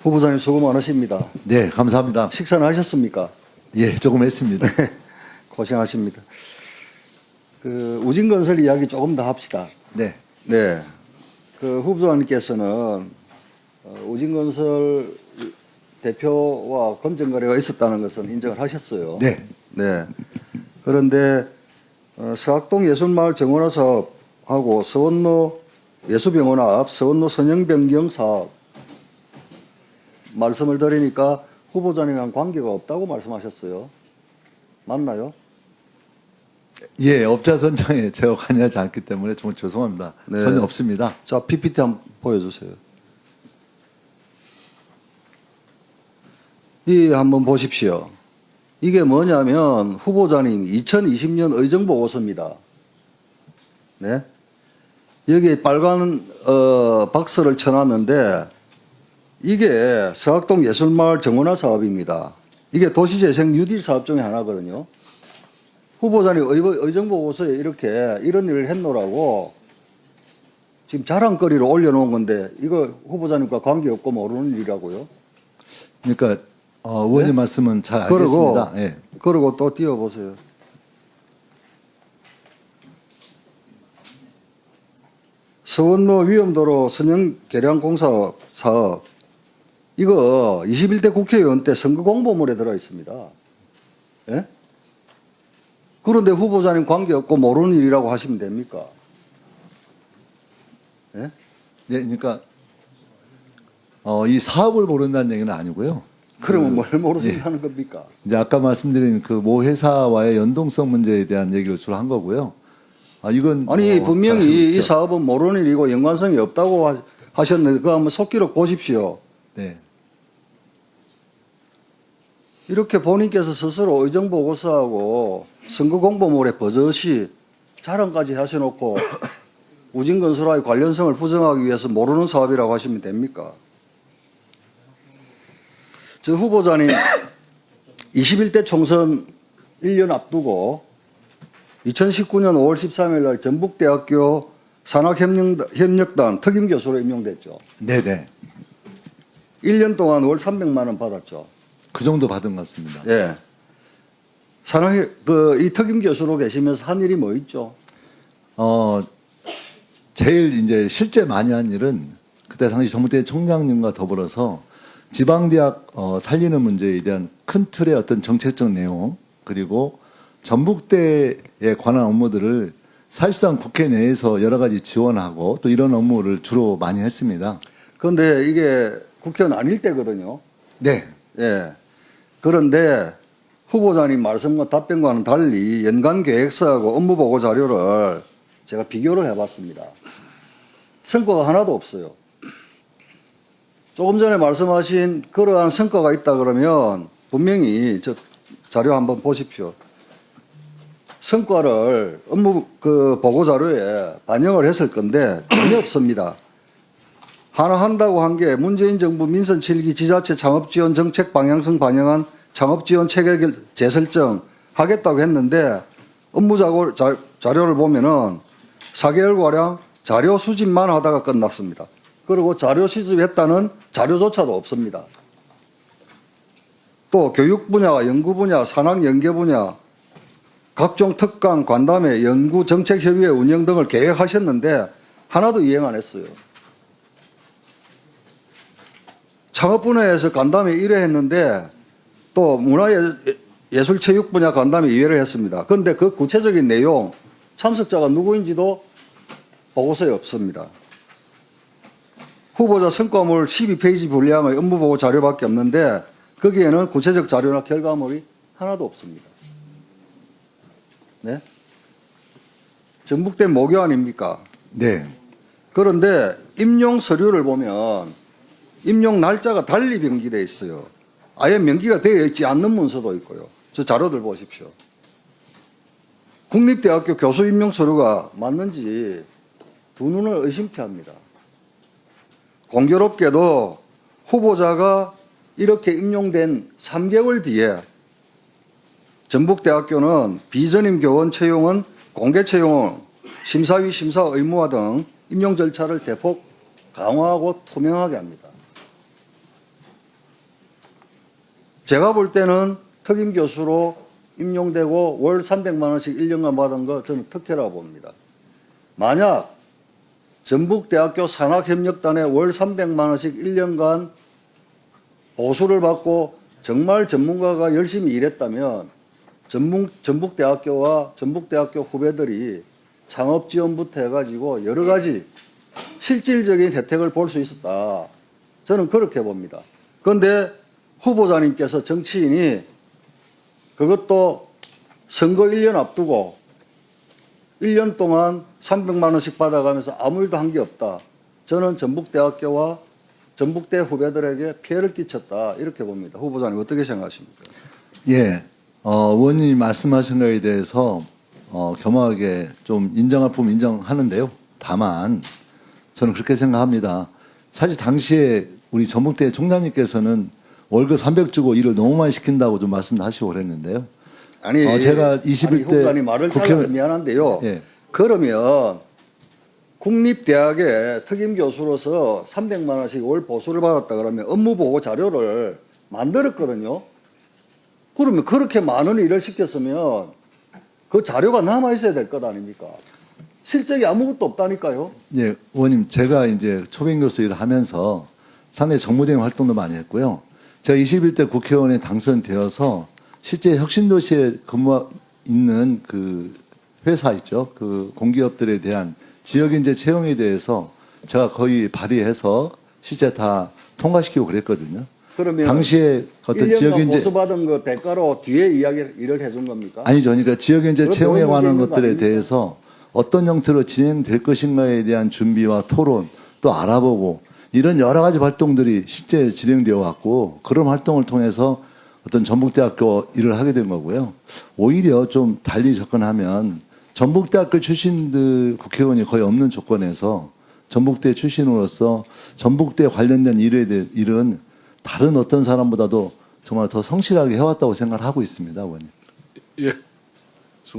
후보자님 수고 많으십니다. 네, 감사합니다. 식사는 하셨습니까? 예, 조금 했습니다. 고생하십니다. 우진건설 이야기 조금 더 합시다. 네, 네. 후보자님께서는 우진건설 대표와 검증 거래가 있었다는 것은 인정을 하셨어요. 네, 네. 그런데 서학동 예술마을 정원화 사업하고 서원로 예수병원 앞 서원로 선형변경 사업 말씀을 드리니까 후보자님이랑 관계가 없다고 말씀하셨어요. 맞나요? 예, 업자 선정에 제가 관여하지 않기 때문에 정말 죄송합니다. 네. 전혀 없습니다. 자, PPT 한번 보여주세요. 이 한번 보십시오. 이게 뭐냐면 후보자님 2020년 의정보고서입니다. 네. 여기에 빨간 박스를 쳐놨는데 이게 서학동 예술마을 정원화 사업입니다. 이게 도시재생 뉴딜 사업 중에 하나거든요. 후보자님 의정보고서에 이렇게 이런 일을 했노라고 지금 자랑거리로 올려놓은 건데 이거 후보자님과 관계없고 모르는 일이라고요. 그러니까 의원님 네? 말씀은 잘 알겠습니다. 예. 그리고 또 띄워보세요. 서원로 위험도로 선형 개량 공사 사업 이거 21대 국회의원 때 선거 공보물에 들어 있습니다. 예? 그런데 후보자님 관계없고 모르는 일이라고 하시면 됩니까? 예? 예, 그러니까 이 사업을 모른다는 얘기는 아니고요. 그러면 뭘 모르신다는 겁니까? 이제 아까 말씀드린 그 모 회사와의 연동성 문제에 대한 얘기를 주로 한 거고요. 이건 아니 분명히 이 그렇죠. 사업은 모르는 일이고 연관성이 없다고 하셨는데 그거 한번 속기록 보십시오. 네, 이렇게 본인께서 스스로 의정보고서하고 선거공보물에 버젓이 자랑까지 하셔놓고 우진건설와의 관련성을 부정하기 위해서 모르는 사업이라고 하시면 됩니까? 저 후보자님 21대 총선 1년 앞두고 2019년 5월 13일 날 전북대학교 산학협력단 특임교수로 임용됐죠. 네, 네. 1년 동안 월 300만 원 받았죠. 그 정도 받은 것 같습니다. 예. 이 특임교수로 계시면서 한 일이 뭐 있죠? 제일 이제 실제 많이 한 일은 그때 당시 정무대 총장님과 더불어서 지방대학 살리는 문제에 대한 큰 틀의 어떤 정책적 내용 그리고 전북대에 관한 업무들을 사실상 국회 내에서 여러 가지 지원하고 또 이런 업무를 주로 많이 했습니다. 그런데 이게 국회의원 아닐 때거든요. 네, 예. 그런데 후보자님 말씀과 답변과는 달리 연간 계획서하고 업무 보고 자료를 제가 비교를 해봤습니다. 성과가 하나도 없어요. 조금 전에 말씀하신 그러한 성과가 있다 그러면 분명히 저 자료 한번 보십시오. 성과를 업무 보고 자료에 반영을 했을 건데 전혀 없습니다. 하나 한다고 한 게 문재인 정부 민선 7기 지자체 창업지원 정책 방향성 반영한 창업지원 체계 재설정 하겠다고 했는데 업무 자료를 보면은 4개월가량 자료 수집만 하다가 끝났습니다. 그리고 자료 수집했다는 자료조차도 없습니다. 또 교육 분야, 연구 분야, 산학 연계 분야, 각종 특강, 관담회, 연구 정책협의회 운영 등을 계획하셨는데 하나도 이행 안 했어요. 창업 분야에서 간담회 1회 했는데 또 문화예술체육 분야 간담회 2회를 했습니다. 그런데 그 구체적인 내용, 참석자가 누구인지도 보고서에 없습니다. 후보자 성과물 12페이지 분량의 업무보고 자료밖에 없는데 거기에는 구체적 자료나 결과물이 하나도 없습니다. 네? 전북대 모교 아닙니까? 네. 그런데 임용 서류를 보면 임용 날짜가 달리 명기되어 있어요. 아예 명기가 되어 있지 않는 문서도 있고요. 저 자료들 보십시오. 국립대학교 교수 임용 서류가 맞는지 두 눈을 의심케 합니다. 공교롭게도 후보자가 이렇게 임용된 3개월 뒤에 전북대학교는 비전임 교원 채용은 공개 채용, 심사위 심사 의무화 등 임용 절차를 대폭 강화하고 투명하게 합니다. 제가 볼 때는 특임 교수로 임용되고 월 300만 원씩 1년간 받은 거 저는 특혜라고 봅니다. 만약 전북대학교 산학협력단에 월 300만 원씩 1년간 보수를 받고 정말 전문가가 열심히 일했다면 전북대학교와 전북대학교 후배들이 창업지원부터 해가지고 여러 가지 실질적인 혜택을 볼 수 있었다. 저는 그렇게 봅니다. 그런데 후보자님께서 정치인이 그것도 선거 1년 앞두고 1년 동안 300만 원씩 받아가면서 아무 일도 한 게 없다. 저는 전북대학교와 전북대 후배들에게 피해를 끼쳤다. 이렇게 봅니다. 후보자님 어떻게 생각하십니까? 예, 의원님이 말씀하신 거에 대해서 겸허하게 좀 인정할 부분 인정하는데요. 다만 저는 그렇게 생각합니다. 사실 당시에 우리 전북대 총장님께서는 월급 300 주고 일을 너무 많이 시킨다고 좀 말씀하시고 그랬는데요. 아니, 제가 21대 아니, 후보자님 말을 잘라서 미안한데요. 예. 그러면 국립대학의 특임 교수로서 300만 원씩 월 보수를 받았다 그러면 업무보고 자료를 만들었거든요. 그러면 그렇게 많은 일을 시켰으면 그 자료가 남아 있어야 될 것 아닙니까? 실적이 아무것도 없다니까요. 예, 의원님, 제가 이제 초빙 교수 일을 하면서 상당히 정무적인 활동도 많이 했고요. 제가 21대 국회의원에 당선되어서 실제 혁신도시에 근무 있는 그 회사 있죠. 그 공기업들에 대한 지역인재 채용에 대해서 제가 거의 발의해서 실제 다 통과시키고 그랬거든요. 그러면 당시에 어떤 1년간 지역인재 보수 받은 거 대가로 뒤에 일을 해준 겁니까? 아니죠. 그러니까 지역인재 그건 채용에 너무 관한 문제 있는 거 것들에 아닙니까? 대해서 어떤 형태로 진행될 것인가에 대한 준비와 토론 또 알아보고 이런 여러 가지 활동들이 실제 진행되어 왔고 그런 활동을 통해서 어떤 전북대학교 일을 하게 된 거고요. 오히려 좀 달리 접근하면 전북대학교 출신들 국회의원이 거의 없는 조건에서 전북대 출신으로서 전북대 관련된 일은 다른 어떤 사람보다도 정말 더 성실하게 해왔다고 생각을 하고 있습니다, 의원님. 예,